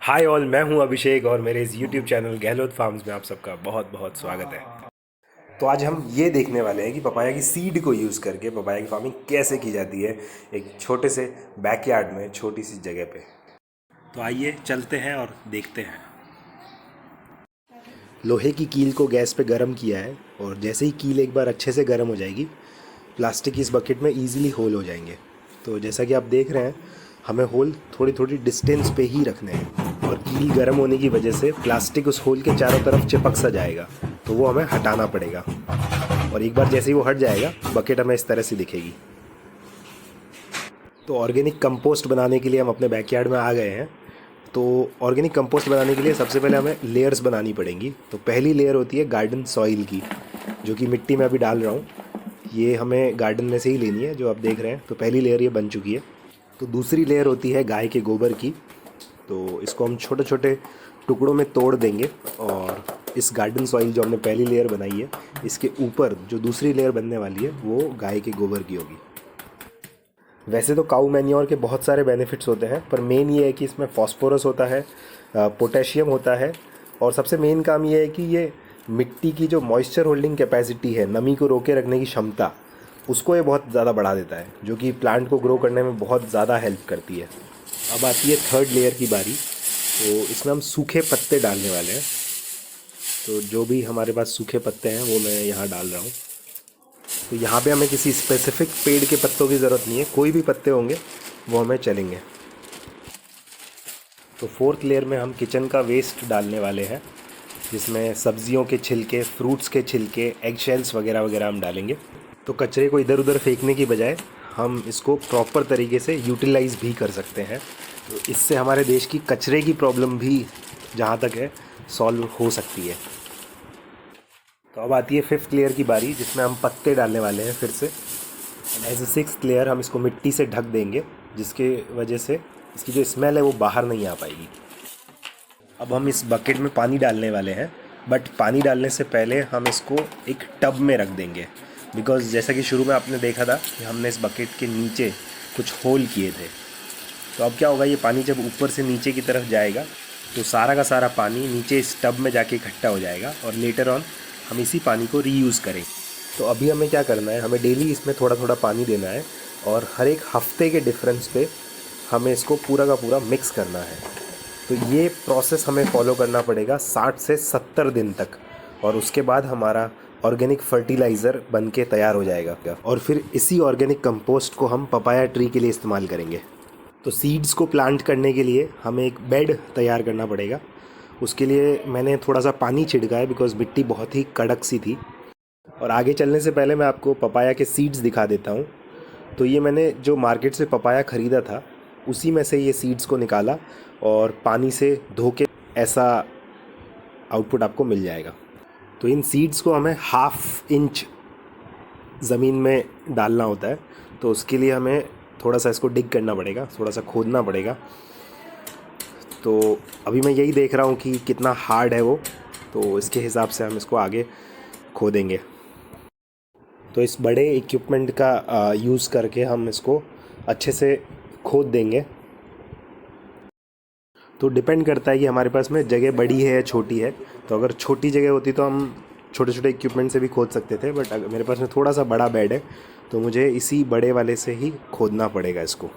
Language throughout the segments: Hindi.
हाय ऑल, मैं हूं अभिषेक और मेरे इस यूट्यूब चैनल गहलोत फार्म्स में आप सबका बहुत बहुत स्वागत है। तो आज हम ये देखने वाले हैं कि पपाया की सीड को यूज़ करके पपाया की फार्मिंग कैसे की जाती है एक छोटे से बैकयार्ड में, छोटी सी जगह पे। तो आइए चलते हैं और देखते हैं। लोहे की कील को गैस पे गर्म किया है और जैसे ही कील एक बार अच्छे से गर्म हो जाएगी, प्लास्टिक की इस बकेट में ईजिली होल हो जाएंगे। तो जैसा कि आप देख रहे हैं, हमें होल थोड़ी थोड़ी डिस्टेंस पे ही रखने हैं और कील गर्म होने की वजह से प्लास्टिक उस होल के चारों तरफ चिपक सा जाएगा, तो वो हमें हटाना पड़ेगा। और एक बार जैसे ही वो हट जाएगा, बकेट हमें इस तरह से दिखेगी। तो ऑर्गेनिक कंपोस्ट बनाने के लिए हम अपने बैकयार्ड में आ गए हैं। तो ऑर्गेनिक कंपोस्ट बनाने के लिए सबसे पहले हमें लेयर्स बनानी पड़ेंगी। तो पहली लेयर होती है गार्डन सॉइल की, जो कि मिट्टी में अभी डाल रहा हूँ। ये हमें गार्डन में से ही लेनी है, जो आप देख रहे हैं। तो पहली लेयर ये बन चुकी है। तो दूसरी लेयर होती है गाय के गोबर की। तो इसको हम छोटे छोटे टुकड़ों में तोड़ देंगे और इस गार्डन सॉइल जो हमने पहली लेयर बनाई है, इसके ऊपर जो दूसरी लेयर बनने वाली है वो गाय के गोबर की होगी। वैसे तो काऊ मैन्योर के बहुत सारे बेनिफिट्स होते हैं, पर मेन ये है कि इसमें फास्फोरस होता है, पोटेशियम होता है, और सबसे मेन काम ये है कि ये मिट्टी की जो मॉइस्चर होल्डिंग कैपेसिटी है, नमी को रोके रखने की क्षमता, उसको ये बहुत ज़्यादा बढ़ा देता है, जो कि प्लांट को ग्रो करने में बहुत ज़्यादा हेल्प करती है। अब आती है थर्ड लेयर की बारी। तो इसमें हम सूखे पत्ते डालने वाले हैं। तो जो भी हमारे पास सूखे पत्ते हैं वो मैं यहाँ डाल रहा हूँ। तो यहाँ पे हमें किसी स्पेसिफिक पेड़ के पत्तों की ज़रूरत नहीं है, कोई भी पत्ते होंगे वो हमें चलेंगे। तो फोर्थ लेयर में हम किचन का वेस्ट डालने वाले हैं, जिसमें सब्जियों के छिलके, फ्रूट्स के छिलके, एग शेल्स वगैरह वगैरह हम डालेंगे। तो कचरे को इधर उधर फेंकने की बजाय हम इसको प्रॉपर तरीके से यूटिलाइज़ भी कर सकते हैं। तो इससे हमारे देश की कचरे की प्रॉब्लम भी जहाँ तक है सॉल्व हो सकती है। तो अब आती है फिफ्थ लेयर की बारी, जिसमें हम पत्ते डालने वाले हैं फिर से। एज ए सिक्स्थ लेयर हम इसको मिट्टी से ढक देंगे, जिसके वजह से इसकी जो स्मेल है वो बाहर नहीं आ पाएगी। अब हम इस बकेट में पानी डालने वाले हैं, बट पानी डालने से पहले हम इसको एक टब में रख देंगे, बिकॉज़ जैसा कि शुरू में आपने देखा था कि हमने इस बकेट के नीचे कुछ होल किए थे। तो अब क्या होगा, ये पानी जब ऊपर से नीचे की तरफ जाएगा तो सारा का सारा पानी नीचे इस टब में जाके इकट्ठा हो जाएगा और लेटर ऑन हम इसी पानी को रीयूज़ करें। तो अभी हमें क्या करना है, हमें डेली इसमें थोड़ा थोड़ा पानी देना है और हर एक हफ्ते के डिफरेंस पे हमें इसको पूरा का पूरा मिक्स करना है। तो ये प्रोसेस हमें फॉलो करना पड़ेगा 60 से 70 दिन तक, और उसके बाद हमारा ऑर्गेनिक फर्टिलाइज़र बन के तैयार हो जाएगा। और फिर इसी ऑर्गेनिक कंपोस्ट को हम पपाया ट्री के लिए इस्तेमाल करेंगे। तो सीड्स को प्लांट करने के लिए हमें एक बेड तैयार करना पड़ेगा। उसके लिए मैंने थोड़ा सा पानी छिड़का है, बिकॉज़ मिट्टी बहुत ही कड़क सी थी। और आगे चलने से पहले मैं आपको पपाया के सीड्स दिखा देता हूँ। तो ये मैंने जो मार्केट से पपाया ख़रीदा था, उसी में से ये सीड्स को निकाला और पानी से धो के ऐसा आउटपुट आपको मिल जाएगा। तो इन सीड्स को हमें 1/2 इंच ज़मीन में डालना होता है। तो उसके लिए हमें थोड़ा सा इसको डिग करना पड़ेगा, थोड़ा सा खोदना पड़ेगा। तो अभी मैं यही देख रहा हूँ कि कितना हार्ड है वो, तो इसके हिसाब से हम इसको आगे खोदेंगे। तो इस बड़े इक्विपमेंट का यूज़ करके हम इसको अच्छे से खोद देंगे। तो डिपेंड करता है कि हमारे पास में जगह बड़ी है या छोटी है। तो अगर छोटी जगह होती तो हम छोटे छोटे इक्विपमेंट से भी खोद सकते थे, बट अगर मेरे पास में थोड़ा सा बड़ा बेड है तो मुझे इसी बड़े वाले से ही खोदना पड़ेगा इसको।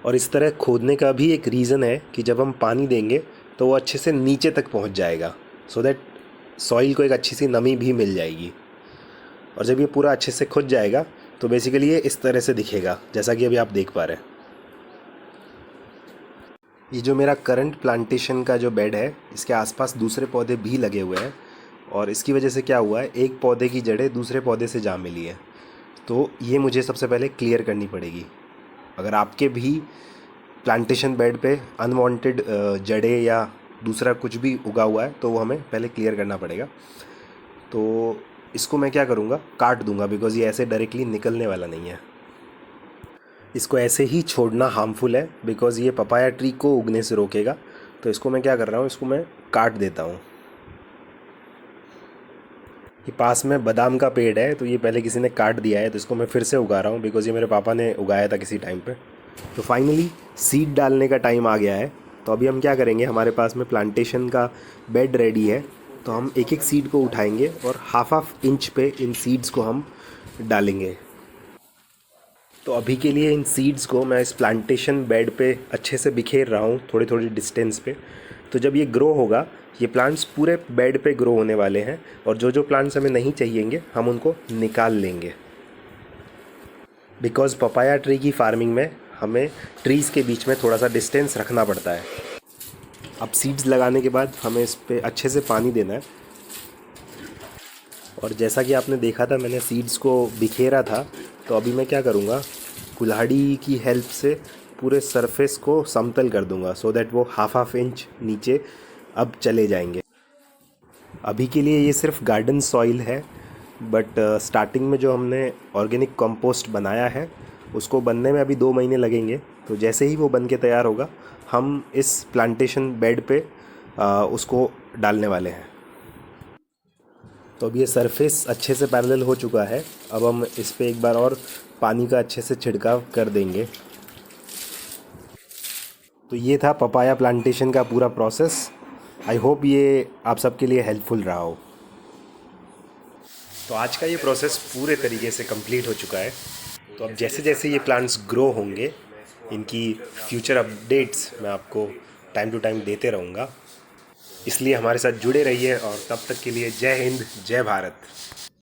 और इस तरह खोदने का भी एक रीज़न है कि जब हम पानी देंगे तो वो अच्छे से नीचे तक पहुंच जाएगा, सो दैट सॉइल को एक अच्छी सी नमी भी मिल जाएगी। और जब ये पूरा अच्छे से खुद जाएगा तो बेसिकली ये इस तरह से दिखेगा, जैसा कि अभी आप देख पा रहे हैं। ये जो मेरा करंट प्लांटेशन का जो बेड है, इसके आसपास दूसरे पौधे भी लगे हुए हैं, और इसकी वजह से क्या हुआ है, एक पौधे की जड़ें दूसरे पौधे से जा मिली है। तो ये मुझे सबसे पहले क्लियर करनी पड़ेगी। अगर आपके भी प्लांटेशन बेड पे अनवांटेड जड़ें या दूसरा कुछ भी उगा हुआ है तो वो हमें पहले क्लियर करना पड़ेगा। तो इसको मैं क्या करूँगा, काट दूँगा, बिकॉज़ ये ऐसे डायरेक्टली निकलने वाला नहीं है। इसको ऐसे ही छोड़ना हार्मफुल है, बिकॉज़ ये पपाया ट्री को उगने से रोकेगा। तो इसको मैं क्या कर रहा हूँ, इसको मैं काट देता हूँ। ये पास में बादाम का पेड़ है, तो ये पहले किसी ने काट दिया है, तो इसको मैं फिर से उगा रहा हूँ, बिकॉज़ ये मेरे पापा ने उगाया था किसी टाइम पे। तो फाइनली सीड डालने का टाइम आ गया है। तो अभी हम क्या करेंगे, हमारे पास में प्लांटेशन का बेड रेडी है, तो हम एक एक सीड को उठाएंगे और हाफ इंच पे इन सीड्स को हम डालेंगे। तो अभी के लिए इन सीड्स को मैं इस प्लांटेशन बेड पे अच्छे से बिखेर रहा हूँ, थोड़ी थोड़ी डिस्टेंस पे। तो जब ये ग्रो होगा, ये प्लांट्स पूरे बेड पे ग्रो होने वाले हैं, और जो जो प्लांट्स हमें नहीं चाहिएंगे हम उनको निकाल लेंगे। बिकॉज़ पपाया ट्री की फार्मिंग में हमें ट्रीज़ के बीच में थोड़ा सा डिस्टेंस रखना पड़ता है। अब सीड्स लगाने के बाद हमें इस पे अच्छे से पानी देना है, और जैसा कि आपने देखा था मैंने सीड्स को बिखेरा था, तो अभी मैं क्या करूँगा, कुल्हाड़ी की हेल्प से पूरे सरफेस को समतल कर दूँगा, सो दैट वो हाफ इंच नीचे अब चले जाएंगे। अभी के लिए ये सिर्फ गार्डन सॉइल है, बट स्टार्टिंग में जो हमने ऑर्गेनिक कंपोस्ट बनाया है उसको बनने में अभी 2 महीने लगेंगे। तो जैसे ही वो बन के तैयार होगा, हम इस प्लांटेशन बेड पे उसको डालने वाले हैं। तो अब ये सरफेस अच्छे से पैरेलल हो चुका है। अब हम इस पे एक बार और पानी का अच्छे से छिड़काव कर देंगे। तो ये था पपाया प्लांटेशन का पूरा प्रोसेस। आई होप ये आप सबके लिए हेल्पफुल रहा हो। तो आज का ये प्रोसेस पूरे तरीके से कंप्लीट हो चुका है। तो अब जैसे जैसे ये प्लांट्स ग्रो होंगे, इनकी फ्यूचर अपडेट्स मैं आपको टाइम टू टाइम देते रहूँगा। इसलिए हमारे साथ जुड़े रहिए, और तब तक के लिए जय हिंद, जय भारत।